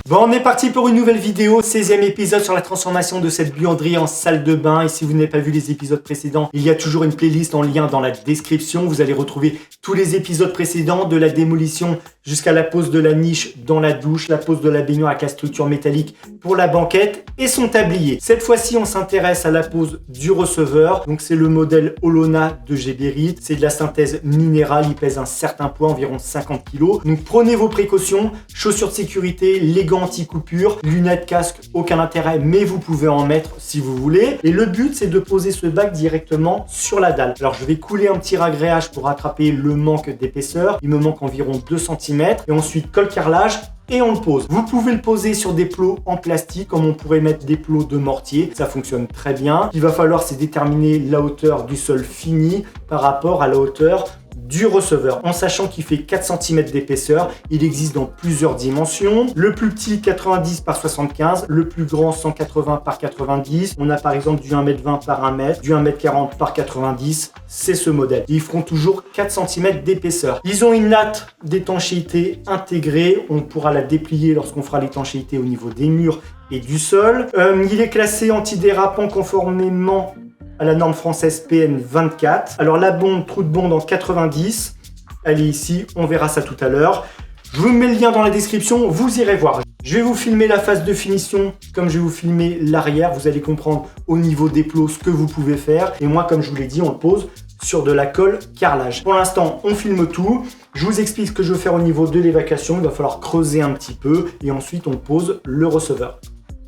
Bon, on est parti pour une nouvelle vidéo, 16e épisode sur la transformation de cette buanderie en salle de bain. Et si vous n'avez pas vu les épisodes précédents, il y a toujours une playlist en lien dans la description. Vous allez retrouver tous les épisodes précédents, de la démolition jusqu'à la pose de la niche dans la douche, la pose de la baignoire avec la structure métallique pour la banquette et son tablier. Cette fois-ci, on s'intéresse à la pose du receveur. Donc c'est le modèle Olona de Geberit. C'est de la synthèse minérale, il pèse un certain poids, environ 50 kg. Donc prenez vos précautions, chaussures de sécurité, les gants anti-coupure, lunettes, casque, aucun intérêt, mais vous pouvez en mettre si vous voulez. Et le but, c'est de poser ce bac directement sur la dalle. Alors je vais couler un petit ragréage pour rattraper le manque d'épaisseur. Il me manque environ 2 cm. Et ensuite, colle carrelage. Et on le pose. Vous pouvez le poser sur des plots en plastique comme on pourrait mettre des plots de mortier. Ça fonctionne très bien. Ce qu'il va falloir, c'est déterminer la hauteur du sol fini par rapport à la hauteur du receveur. En sachant qu'il fait 4 cm d'épaisseur, il existe dans plusieurs dimensions. Le plus petit 90 par 75, le plus grand 180 par 90. On a par exemple du 1m20 par 1m, du 1m40 par 90. C'est ce modèle. Ils feront toujours 4 cm d'épaisseur. Ils ont une latte d'étanchéité intégrée. On pourra la déplier lorsqu'on fera l'étanchéité au niveau des murs et du sol. Il est classé antidérapant conformément à la norme française PN24. Alors la bonde, trou de bonde en 90, elle est ici, on verra ça tout à l'heure. Je vous mets le lien dans la description, vous irez voir. Je vais vous filmer la phase de finition comme je vais vous filmer l'arrière. Vous allez comprendre au niveau des plots ce que vous pouvez faire. Et moi, comme je vous l'ai dit, on le pose sur de la colle carrelage. Pour l'instant, on filme tout. Je vous explique ce que je veux faire au niveau de l'évacuation. Il va falloir creuser un petit peu et ensuite on pose le receveur.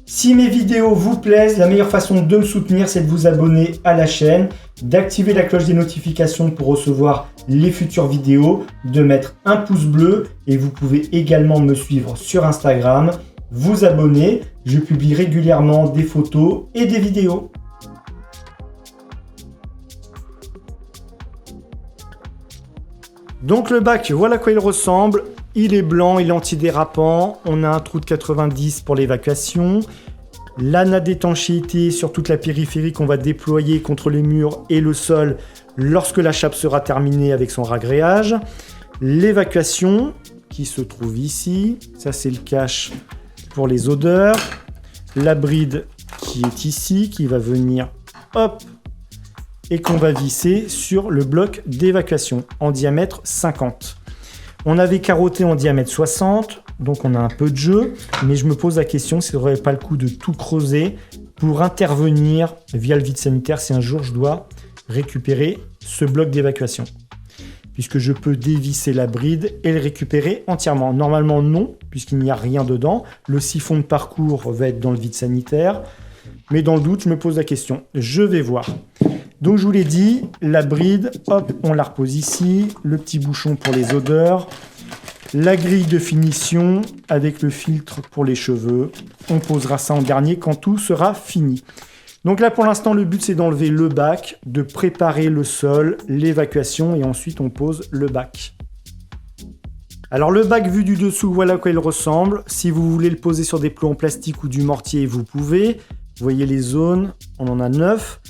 Si mes vidéos vous plaisent, la meilleure façon de me soutenir, c'est de vous abonner à la chaîne, d'activer la cloche des notifications pour recevoir les futures vidéos, de mettre un pouce bleu et vous pouvez également me suivre sur Instagram, vous abonner. Je publie régulièrement des photos et des vidéos. Donc le bac, voilà à quoi il ressemble. Il est blanc, il est antidérapant. On a un trou de 90 pour l'évacuation. La natte d'étanchéité sur toute la périphérie qu'on va déployer contre les murs et le sol lorsque la chape sera terminée avec son ragréage. L'évacuation qui se trouve ici. Ça, c'est le cache pour les odeurs. La bride qui est ici, qui va venir, hop, et qu'on va visser sur le bloc d'évacuation en diamètre 50. On avait carotté en diamètre 60, donc on a un peu de jeu, mais je me pose la question si ça n'aurait pas le coup de tout creuser pour intervenir via le vide sanitaire si un jour je dois récupérer ce bloc d'évacuation. Puisque je peux dévisser la bride et le récupérer entièrement. Normalement non, puisqu'il n'y a rien dedans. Le siphon de parcours va être dans le vide sanitaire. Mais dans le doute, je me pose la question. Je vais voir. Donc je vous l'ai dit, la bride, hop, on la repose ici, le petit bouchon pour les odeurs, la grille de finition avec le filtre pour les cheveux. On posera ça en dernier quand tout sera fini. Donc là pour l'instant le but c'est d'enlever le bac, de préparer le sol, l'évacuation et ensuite on pose le bac. Alors le bac vu du dessous, voilà à quoi il ressemble. Si vous voulez le poser sur des plots en plastique ou du mortier, vous pouvez. Vous voyez les zones, on en a 9.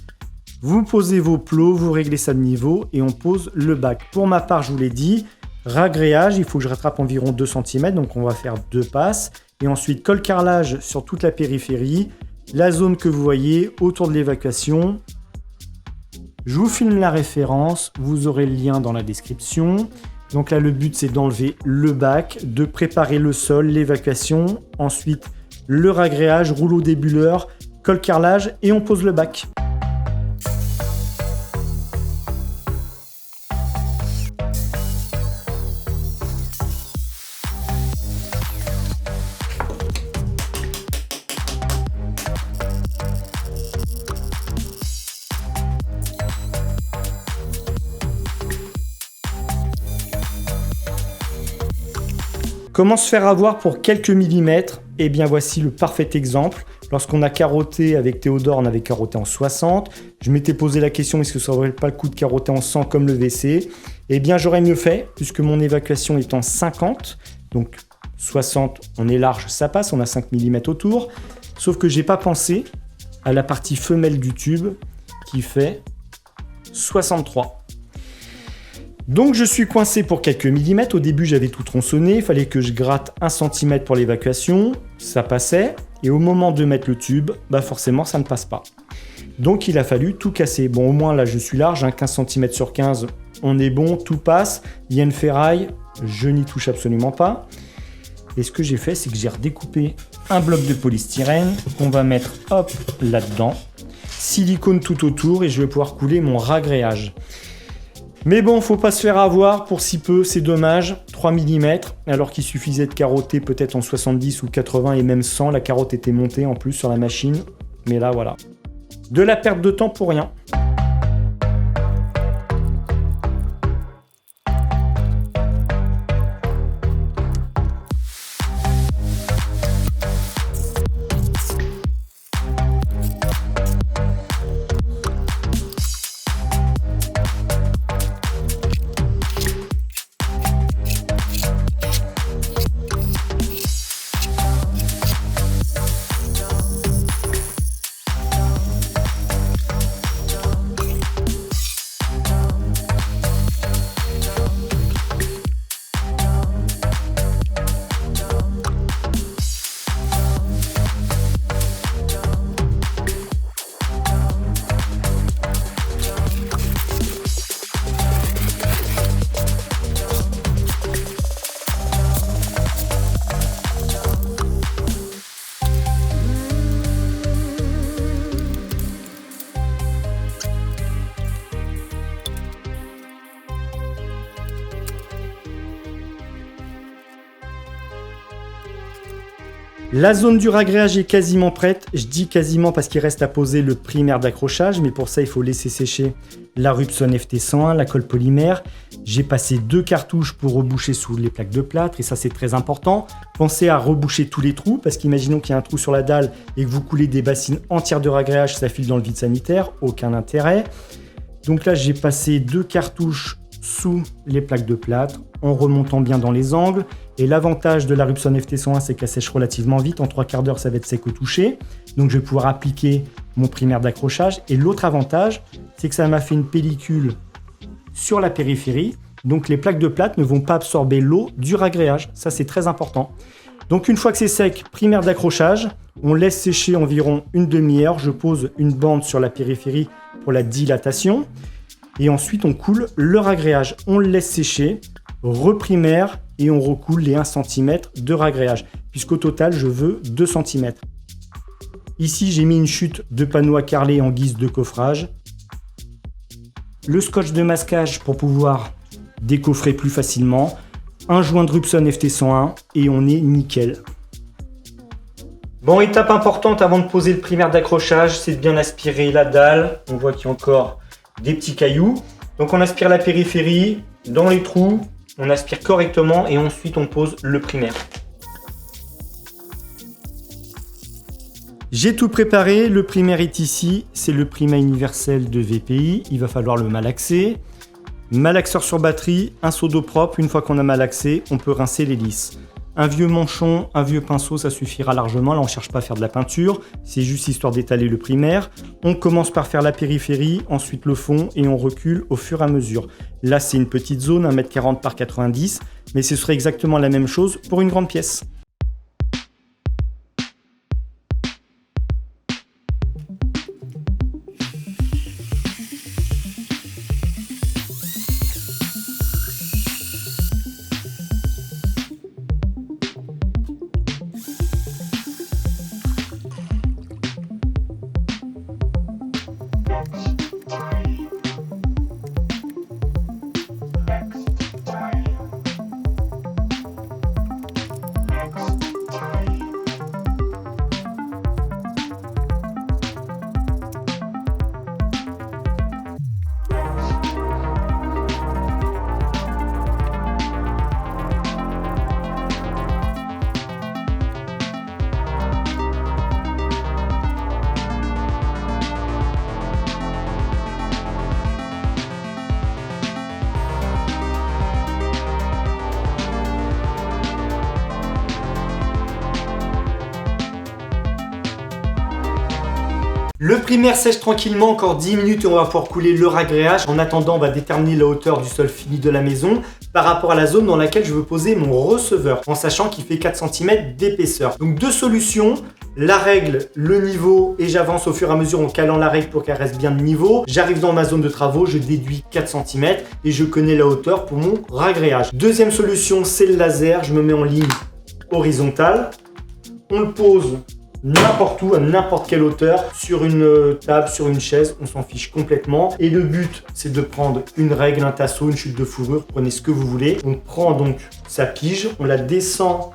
Vous posez vos plots, vous réglez ça de niveau et on pose le bac. Pour ma part, je vous l'ai dit, ragréage, il faut que je rattrape environ 2 cm, donc on va faire 2 passes. Et ensuite, colle carrelage sur toute la périphérie, la zone que vous voyez autour de l'évacuation. Je vous filme la référence, vous aurez le lien dans la description. Donc là, le but, c'est d'enlever le bac, de préparer le sol, l'évacuation. Ensuite, le ragréage, rouleau débuleur, colle carrelage et on pose le bac. Comment se faire avoir pour quelques millimètres? Eh bien voici le parfait exemple. Lorsqu'on a carotté avec Théodore, on avait carotté en 60. Je m'étais posé la question, est-ce que ça n'aurait pas le coup de carotter en 100 comme le WC? Eh bien j'aurais mieux fait, puisque mon évacuation est en 50. Donc 60, on est large, ça passe, on a 5 mm autour. Sauf que j'ai pas pensé à la partie femelle du tube qui fait 63. Donc je suis coincé pour quelques millimètres. Au début j'avais tout tronçonné, il fallait que je gratte 1 cm pour l'évacuation, ça passait. Et au moment de mettre le tube, forcément ça ne passe pas. Donc il a fallu tout casser. Bon, au moins là je suis large, 15 cm sur 15, on est bon, tout passe. Il y a une ferraille, je n'y touche absolument pas. Et ce que j'ai fait, c'est que j'ai redécoupé un bloc de polystyrène qu'on va mettre hop là-dedans. Silicone tout autour et je vais pouvoir couler mon ragréage. Mais bon, faut pas se faire avoir pour si peu, c'est dommage. 3 mm, alors qu'il suffisait de carotter peut-être en 70 ou 80 et même 100. La carotte était montée en plus sur la machine. Mais là, voilà. De la perte de temps pour rien. La zone du ragréage est quasiment prête. Je dis quasiment parce qu'il reste à poser le primaire d'accrochage, mais pour ça il faut laisser sécher la Rubson FT101, la colle polymère. J'ai passé 2 cartouches pour reboucher sous les plaques de plâtre et ça c'est très important. Pensez à reboucher tous les trous parce qu'imaginons qu'il y a un trou sur la dalle et que vous coulez des bassines entières de ragréage, ça file dans le vide sanitaire, aucun intérêt. Donc là j'ai passé 2 cartouches sous les plaques de plâtre en remontant bien dans les angles. Et l'avantage de la Rubson FT101, c'est qu'elle sèche relativement vite. En 3/4 d'heure, ça va être sec au toucher. Donc, je vais pouvoir appliquer mon primaire d'accrochage. Et l'autre avantage, c'est que ça m'a fait une pellicule sur la périphérie. Donc, les plaques de plâtre ne vont pas absorber l'eau du ragréage. Ça, c'est très important. Donc, une fois que c'est sec, primaire d'accrochage, on laisse sécher environ une demi-heure. Je pose une bande sur la périphérie pour la dilatation. Et ensuite, on coule le ragréage. On le laisse sécher, reprimaire et on recoule les 1 cm de ragréage, puisqu'au total, je veux 2 cm. Ici, j'ai mis une chute de panneau à carreler en guise de coffrage. Le scotch de masquage pour pouvoir décoffrer plus facilement. Un joint de Rubson FT101 et on est nickel. Bon, étape importante avant de poser le primaire d'accrochage, c'est de bien aspirer la dalle. On voit qu'il y a encore des petits cailloux. Donc on aspire la périphérie, dans les trous, on aspire correctement et ensuite on pose le primaire. J'ai tout préparé, le primaire est ici, c'est le primaire universel de VPI, il va falloir le malaxer. Malaxeur sur batterie, un seau d'eau propre, une fois qu'on a malaxé, on peut rincer les lisses. Un vieux manchon, un vieux pinceau, ça suffira largement. Là, on ne cherche pas à faire de la peinture. C'est juste histoire d'étaler le primaire. On commence par faire la périphérie, ensuite le fond et on recule au fur et à mesure. Là, c'est une petite zone, 1m40 par 90, mais ce serait exactement la même chose pour une grande pièce. primaire sèche tranquillement, encore 10 minutes et on va pouvoir couler le ragréage. En attendant, on va déterminer la hauteur du sol fini de la maison par rapport à la zone dans laquelle je veux poser mon receveur, en sachant qu'il fait 4 cm d'épaisseur. Donc deux solutions, la règle, le niveau, et j'avance au fur et à mesure en calant la règle pour qu'elle reste bien de niveau. J'arrive dans ma zone de travaux, je déduis 4 cm et je connais la hauteur pour mon ragréage. Deuxième solution, c'est le laser, je me mets en ligne horizontale. On le pose n'importe où, à n'importe quelle hauteur, sur une table, sur une chaise, on s'en fiche complètement. Et le but, c'est de prendre une règle, un tasseau, une chute de fourrure, prenez ce que vous voulez. On prend donc sa pige, on la descend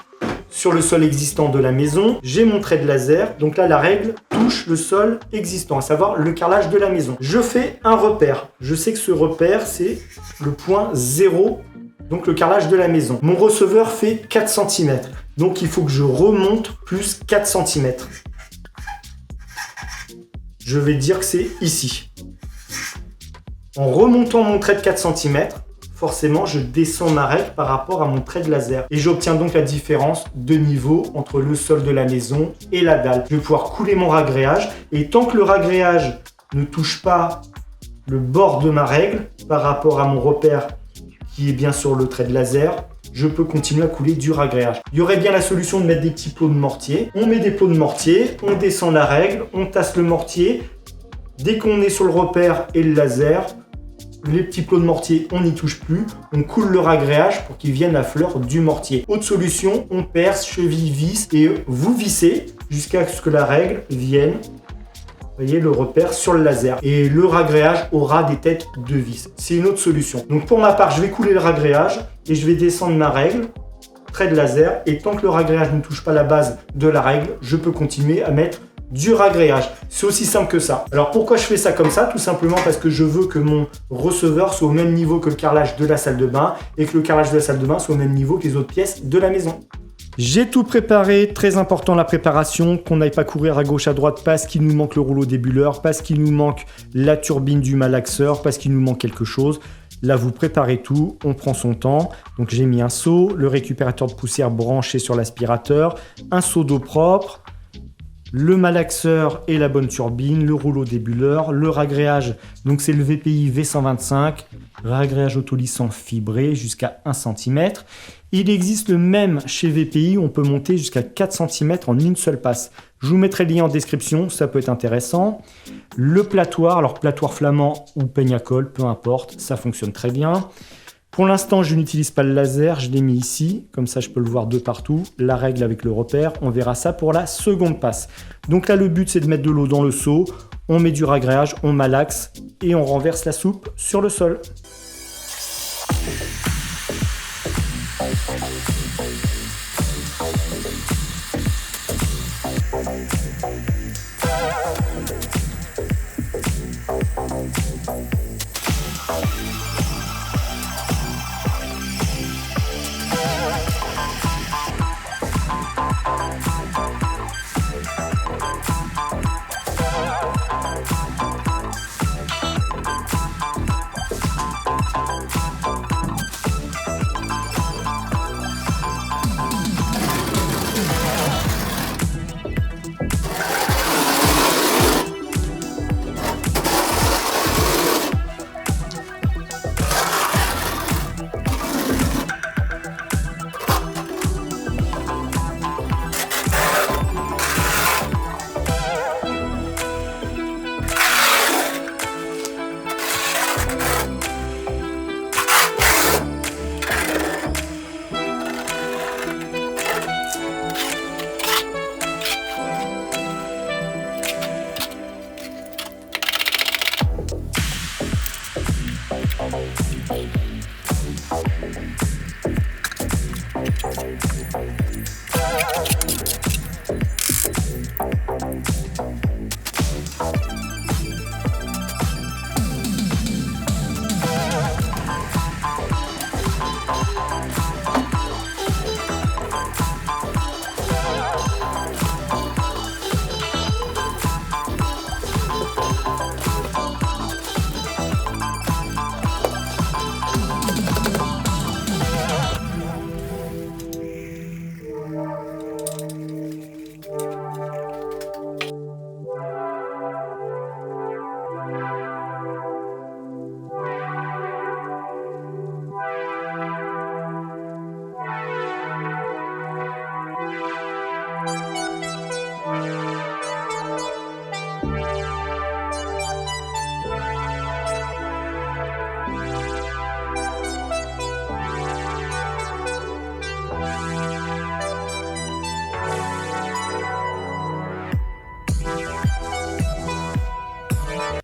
sur le sol existant de la maison. J'ai mon trait de laser, donc là la règle touche le sol existant, à savoir le carrelage de la maison. Je fais un repère, je sais que ce repère c'est le point 0, donc le carrelage de la maison. Mon receveur fait 4 cm. Donc il faut que je remonte plus 4 cm. Je vais dire que c'est ici. En remontant mon trait de 4 cm, forcément je descends ma règle par rapport à mon trait de laser. Et j'obtiens donc la différence de niveau entre le sol de la maison et la dalle. Je vais pouvoir couler mon ragréage. Et tant que le ragréage ne touche pas le bord de ma règle par rapport à mon repère qui est bien sur le trait de laser, je peux continuer à couler du ragréage. Il y aurait bien la solution de mettre des petits plots de mortier. On met des plots de mortier, on descend la règle, on tasse le mortier. Dès qu'on est sur le repère et le laser, les petits plots de mortier, on n'y touche plus. On coule le ragréage pour qu'il vienne à fleur du mortier. Autre solution, on perce, cheville, vis et vous vissez jusqu'à ce que la règle vienne, vous voyez, le repère sur le laser. Et le ragréage aura des têtes de vis. C'est une autre solution. Donc pour ma part, je vais couler le ragréage et je vais descendre ma règle, trait de laser. Et tant que le ragréage ne touche pas la base de la règle, je peux continuer à mettre du ragréage. C'est aussi simple que ça. Alors pourquoi je fais ça comme ça? Tout simplement parce que je veux que mon receveur soit au même niveau que le carrelage de la salle de bain et que le carrelage de la salle de bain soit au même niveau que les autres pièces de la maison. J'ai tout préparé, très important la préparation, qu'on n'aille pas courir à gauche à droite parce qu'il nous manque le rouleau débuleur, parce qu'il nous manque la turbine du malaxeur, parce qu'il nous manque quelque chose. Là, vous préparez tout, on prend son temps. Donc j'ai mis un seau, le récupérateur de poussière branché sur l'aspirateur, un seau d'eau propre, le malaxeur et la bonne turbine, le rouleau débuleur, le ragréage, donc c'est le VPI V125, ragréage autolissant fibré jusqu'à 1 cm. Il existe le même chez VPI, on peut monter jusqu'à 4 cm en une seule passe. Je vous mettrai le lien en description, ça peut être intéressant. Le platoir, alors platoir flamand ou peigne à colle, peu importe, ça fonctionne très bien. Pour l'instant, je n'utilise pas le laser, je l'ai mis ici, comme ça je peux le voir de partout. La règle avec le repère, on verra ça pour la seconde passe. Donc là, le but c'est de mettre de l'eau dans le seau, on met du ragréage, on malaxe et on renverse la soupe sur le sol.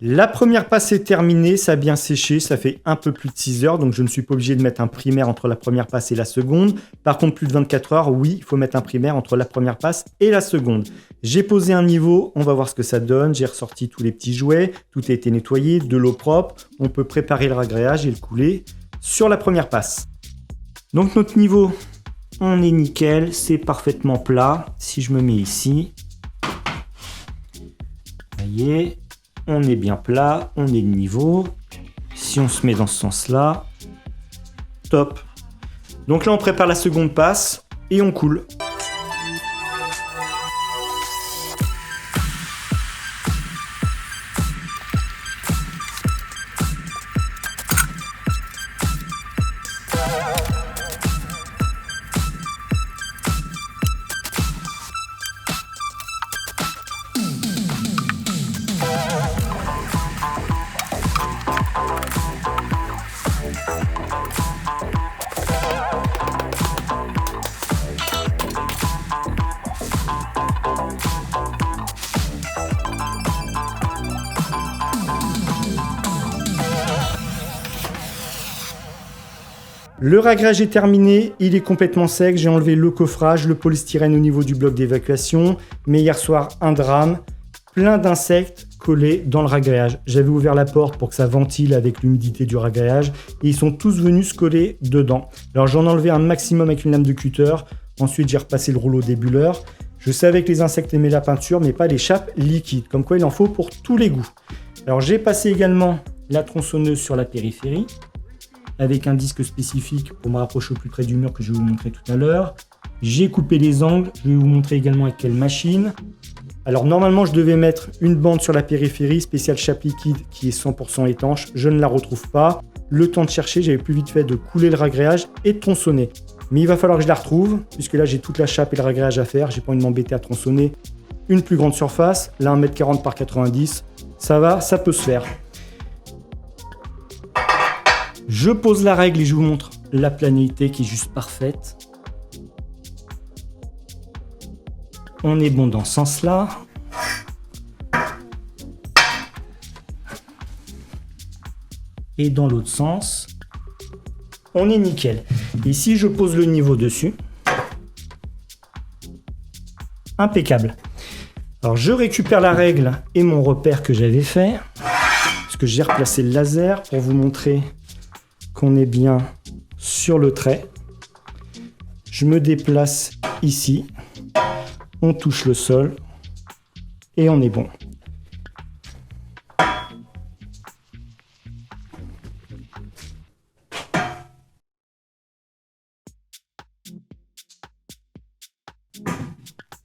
La première passe est terminée, ça a bien séché, ça fait un peu plus de 6 heures, donc je ne suis pas obligé de mettre un primaire entre la première passe et la seconde. Par contre, plus de 24 heures, oui, il faut mettre un primaire entre la première passe et la seconde. J'ai posé un niveau, on va voir ce que ça donne. J'ai ressorti tous les petits jouets, tout a été nettoyé, de l'eau propre. On peut préparer le ragréage et le couler sur la première passe. Donc notre niveau, on est nickel, c'est parfaitement plat. Si je me mets ici, vous voyez, on est bien plat, on est de niveau. Si on se met dans ce sens-là, top. Donc là, on prépare la seconde passe et on coule. Le ragréage est terminé, il est complètement sec, j'ai enlevé le coffrage, le polystyrène au niveau du bloc d'évacuation, mais hier soir, un drame, plein d'insectes collés dans le ragréage. J'avais ouvert la porte pour que ça ventile avec l'humidité du ragréage et ils sont tous venus se coller dedans. Alors j'en ai enlevé un maximum avec une lame de cutter, ensuite j'ai repassé le rouleau débuleur. Je savais que les insectes aimaient la peinture, mais pas les chapes liquides, comme quoi il en faut pour tous les goûts. Alors j'ai passé également la tronçonneuse sur la périphérie, avec un disque spécifique pour me rapprocher au plus près du mur que je vais vous montrer tout à l'heure. J'ai coupé les angles, je vais vous montrer également avec quelle machine. Alors normalement je devais mettre une bande sur la périphérie, spéciale chape liquide qui est 100% étanche, je ne la retrouve pas. Le temps de chercher, j'avais plus vite fait de couler le ragréage et de tronçonner. Mais il va falloir que je la retrouve, puisque là j'ai toute la chape et le ragréage à faire, j'ai pas envie de m'embêter à tronçonner. Une plus grande surface, là 1m40 par 90, ça va, ça peut se faire. Je pose la règle et je vous montre la planéité qui est juste parfaite. On est bon dans ce sens-là. Et dans l'autre sens, on est nickel. Ici, je pose le niveau dessus. Impeccable. Alors, je récupère la règle et mon repère que j'avais fait. Parce que j'ai replacé le laser pour vous montrer qu'on est bien sur le trait. Je me déplace ici, on touche le sol et on est bon.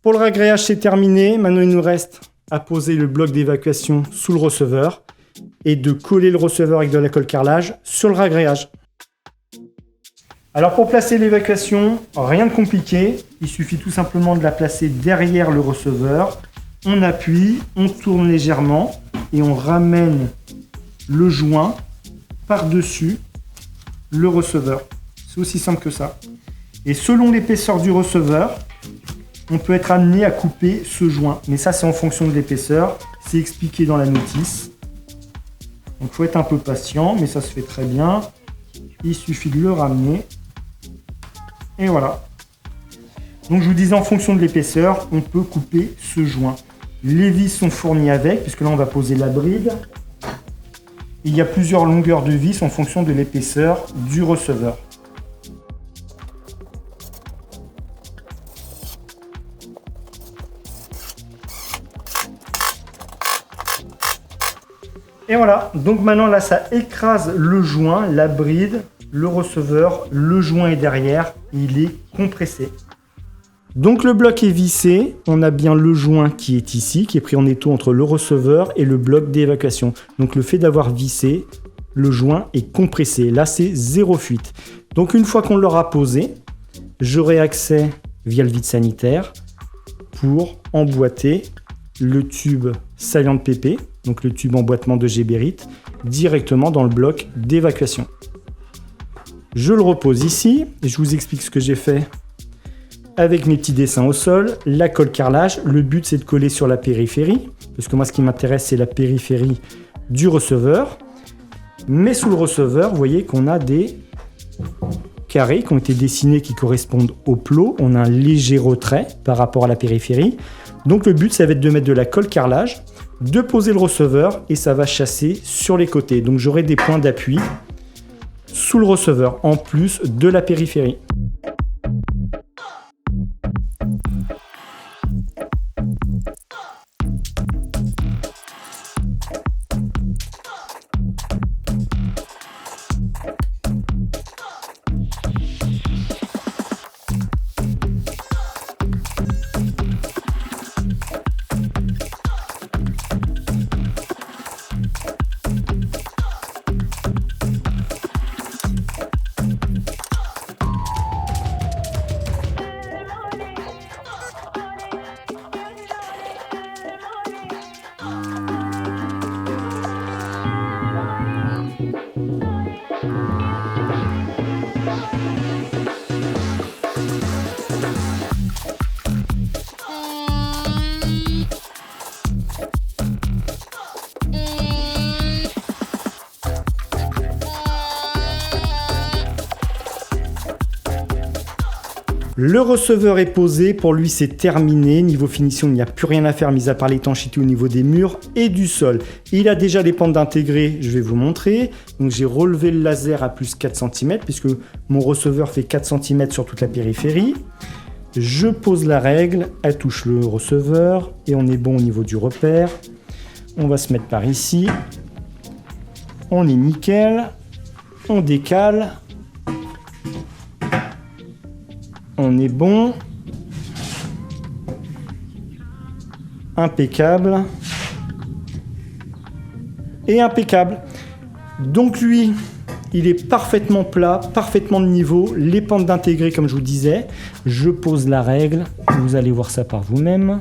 Pour le ragréage, c'est terminé. Maintenant, il nous reste à poser le bloc d'évacuation sous le receveur et de coller le receveur avec de la colle carrelage sur le ragréage. Alors pour placer l'évacuation, rien de compliqué, il suffit tout simplement de la placer derrière le receveur. On appuie, on tourne légèrement et on ramène le joint par-dessus le receveur. C'est aussi simple que ça. Et selon l'épaisseur du receveur, on peut être amené à couper ce joint. Mais ça, c'est en fonction de l'épaisseur. C'est expliqué dans la notice. Donc, il faut être un peu patient, mais ça se fait très bien. Il suffit de le ramener. Et voilà. Donc, je vous disais, en fonction de l'épaisseur, on peut couper ce joint. Les vis sont fournies avec, puisque là, on va poser la bride. Il y a plusieurs longueurs de vis en fonction de l'épaisseur du receveur. Et voilà, donc maintenant là ça écrase le joint, la bride, le receveur, le joint est derrière, il est compressé. Donc le bloc est vissé, on a bien le joint qui est ici, qui est pris en étau entre le receveur et le bloc d'évacuation. Donc le fait d'avoir vissé, le joint est compressé, là c'est zéro fuite. Donc une fois qu'on l'aura posé, j'aurai accès via le vide sanitaire pour emboîter le tube Silent PP, donc le tube emboîtement de Geberit, directement dans le bloc d'évacuation. Je le repose ici et je vous explique ce que j'ai fait avec mes petits dessins au sol, la colle carrelage. Le but c'est de coller sur la périphérie, parce que moi ce qui m'intéresse c'est la périphérie du receveur. Mais sous le receveur, vous voyez qu'on a des carrés qui ont été dessinés qui correspondent au plot. On a un léger retrait par rapport à la périphérie. Donc le but, ça va être de mettre de la colle carrelage, de poser le receveur et ça va chasser sur les côtés. Donc j'aurai des points d'appui sous le receveur en plus de la périphérie. Le receveur est posé, pour lui c'est terminé. Niveau finition, il n'y a plus rien à faire, mis à part l'étanchéité au niveau des murs et du sol. Il a déjà les pentes intégrées, je vais vous montrer. Donc j'ai relevé le laser à plus 4 cm, puisque mon receveur fait 4 cm sur toute la périphérie. Je pose la règle, elle touche le receveur, et on est bon au niveau du repère. On va se mettre par ici. On est nickel. On décale. On est bon. Impeccable. Et impeccable. Donc lui, il est parfaitement plat, parfaitement de niveau. Les pentes d'intégré, comme je vous disais. Je pose la règle. Vous allez voir ça par vous-même.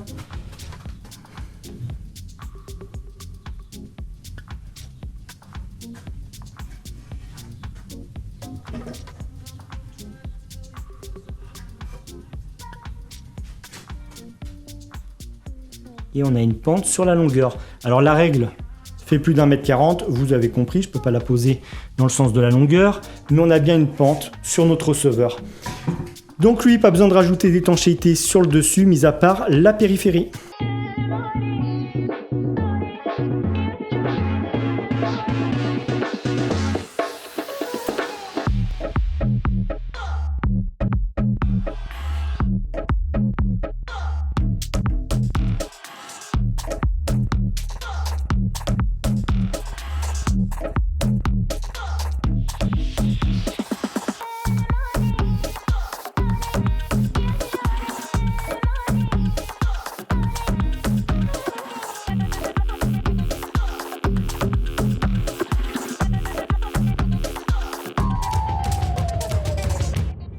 Et on a une pente sur la longueur. Alors la règle fait plus d'1,40 m, vous avez compris, je ne peux pas la poser dans le sens de la longueur, mais on a bien une pente sur notre receveur. Donc lui, pas besoin de rajouter d'étanchéité sur le dessus, mis à part la périphérie.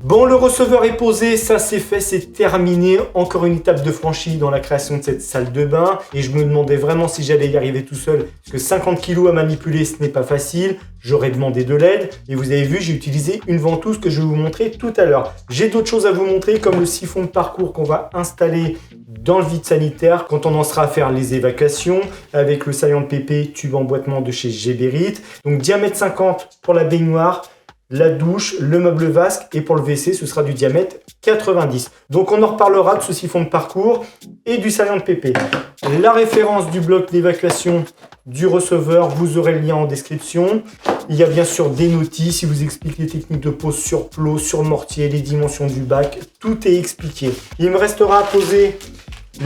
Bon, le receveur est posé, ça c'est fait, c'est terminé. Encore une étape de franchie dans la création de cette salle de bain. Et je me demandais vraiment si j'allais y arriver tout seul. Parce que 50 kg à manipuler, ce n'est pas facile. J'aurais demandé de l'aide. Et vous avez vu, j'ai utilisé une ventouse que je vais vous montrer tout à l'heure. J'ai d'autres choses à vous montrer, comme le siphon de parcours qu'on va installer dans le vide sanitaire quand on en sera à faire les évacuations avec le saillant de PP tube emboîtement de chez Geberit. Donc diamètre 50 pour la baignoire, la douche, le meuble vasque, et pour le WC, ce sera du diamètre 90. Donc on en reparlera de ce siphon de parcours et du saillant de PP. La référence du bloc d'évacuation du receveur, vous aurez le lien en description. Il y a bien sûr des notices, il vous explique les techniques de pose sur plot, sur mortier, les dimensions du bac, tout est expliqué. Il me restera à poser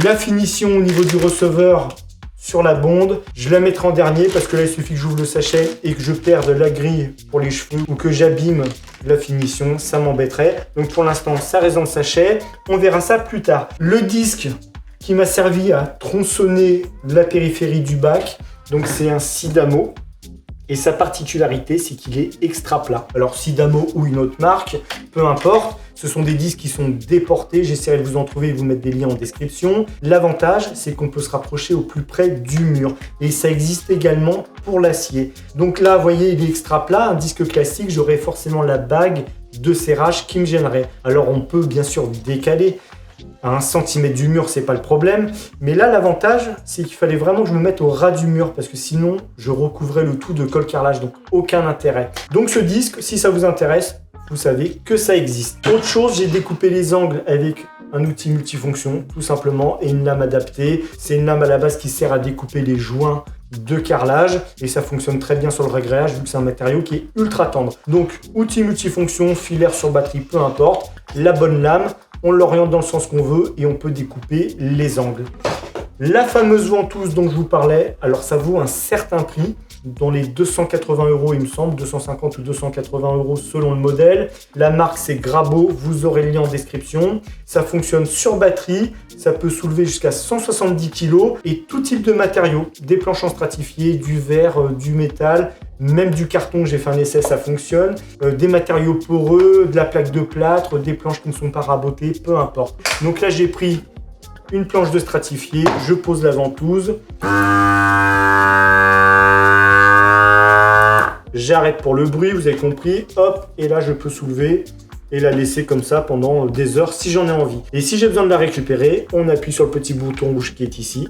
la finition au niveau du receveur sur la bonde. Je la mettrai en dernier parce que là il suffit que j'ouvre le sachet et que je perde la grille pour les cheveux ou que j'abîme la finition, ça m'embêterait. Donc pour l'instant ça reste dans le sachet, on verra ça plus tard. Le disque qui m'a servi à tronçonner la périphérie du bac, donc c'est un Sidamo. Et sa particularité, c'est qu'il est extra plat. Alors Sidamo ou une autre marque, peu importe, ce sont des disques qui sont déportés. J'essaierai de vous en trouver et vous mettre des liens en description. L'avantage, c'est qu'on peut se rapprocher au plus près du mur. Et ça existe également pour l'acier. Donc là, vous voyez, il est extra plat. Un disque classique, j'aurai forcément la bague de serrage qui me gênerait. Alors on peut bien sûr décaler à 1 cm du mur, c'est pas le problème. Mais là, l'avantage, c'est qu'il fallait vraiment que je me mette au ras du mur parce que sinon, je recouvrais le tout de colle carrelage, donc aucun intérêt. Donc ce disque, si ça vous intéresse, vous savez que ça existe. Autre chose, j'ai découpé les angles avec un outil multifonction, tout simplement, et une lame adaptée. C'est une lame à la base qui sert à découper les joints de carrelage et ça fonctionne très bien sur le ragréage vu que c'est un matériau qui est ultra tendre. Donc, outil multifonction, filaire sur batterie, peu importe. La bonne lame, on l'oriente dans le sens qu'on veut et on peut découper les angles. La fameuse ventouse dont je vous parlais, alors ça vaut un certain prix, dans les 280 €, il me semble, 250 ou 280 € selon le modèle. La marque c'est Grabo, vous aurez le lien en description. Ça fonctionne sur batterie, ça peut soulever jusqu'à 170 kg et tout type de matériaux, des planches en stratifié, du verre, du métal, même du carton, j'ai fait un essai, ça fonctionne, des matériaux poreux, de la plaque de plâtre, des planches qui ne sont pas rabotées, peu importe. Donc là j'ai pris une planche de stratifié, je pose la ventouse. J'arrête pour le bruit, vous avez compris, hop, et là je peux soulever et la laisser comme ça pendant des heures si j'en ai envie. Et si j'ai besoin de la récupérer, on appuie sur le petit bouton rouge qui est ici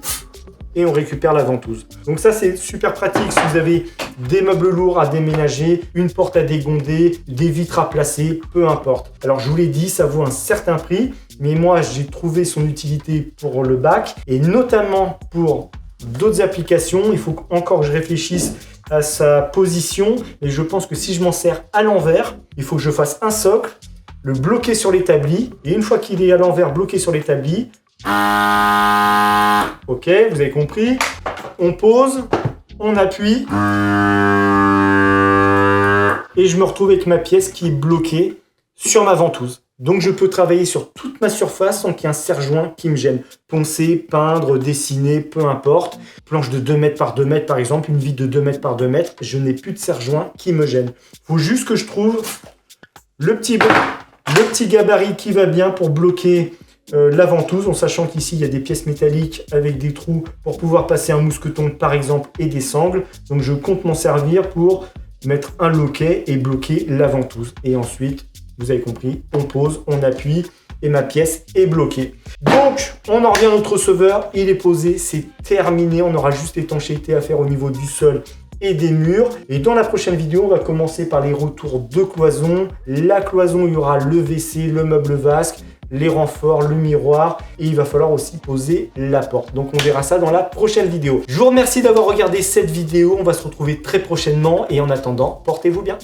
et on récupère la ventouse. Donc ça c'est super pratique si vous avez des meubles lourds à déménager, une porte à dégonder, des vitres à placer, peu importe. Alors je vous l'ai dit, ça vaut un certain prix, mais moi j'ai trouvé son utilité pour le bac et notamment pour d'autres applications. Il faut encore que je réfléchisse à sa position, et je pense que si je m'en sers à l'envers, il faut que je fasse un socle, le bloquer sur l'établi, et une fois qu'il est à l'envers bloqué sur l'établi, ok, vous avez compris, on pose, on appuie, et je me retrouve avec ma pièce qui est bloquée sur ma ventouse. Donc je peux travailler sur toute ma surface sans qu'il y ait un serre-joint qui me gêne. Poncer, peindre, dessiner, peu importe. Planche de 2 mètres par 2 mètres par exemple, une vitre de 2 mètres par 2 mètres, je n'ai plus de serre-joint qui me gêne. Il faut juste que je trouve le petit gabarit qui va bien pour bloquer la ventouse, en sachant qu'ici il y a des pièces métalliques avec des trous pour pouvoir passer un mousqueton par exemple et des sangles. Donc je compte m'en servir pour mettre un loquet et bloquer la ventouse. Et ensuite, vous avez compris, on pose, on appuie et ma pièce est bloquée. Donc, on en revient à notre receveur, il est posé, c'est terminé. On aura juste l'étanchéité à faire au niveau du sol et des murs. Et dans la prochaine vidéo, on va commencer par les retours de cloison. La cloison, il y aura le WC, le meuble vasque, les renforts, le miroir et il va falloir aussi poser la porte. Donc on verra ça dans la prochaine vidéo. Je vous remercie d'avoir regardé cette vidéo. On va se retrouver très prochainement et en attendant, portez-vous bien.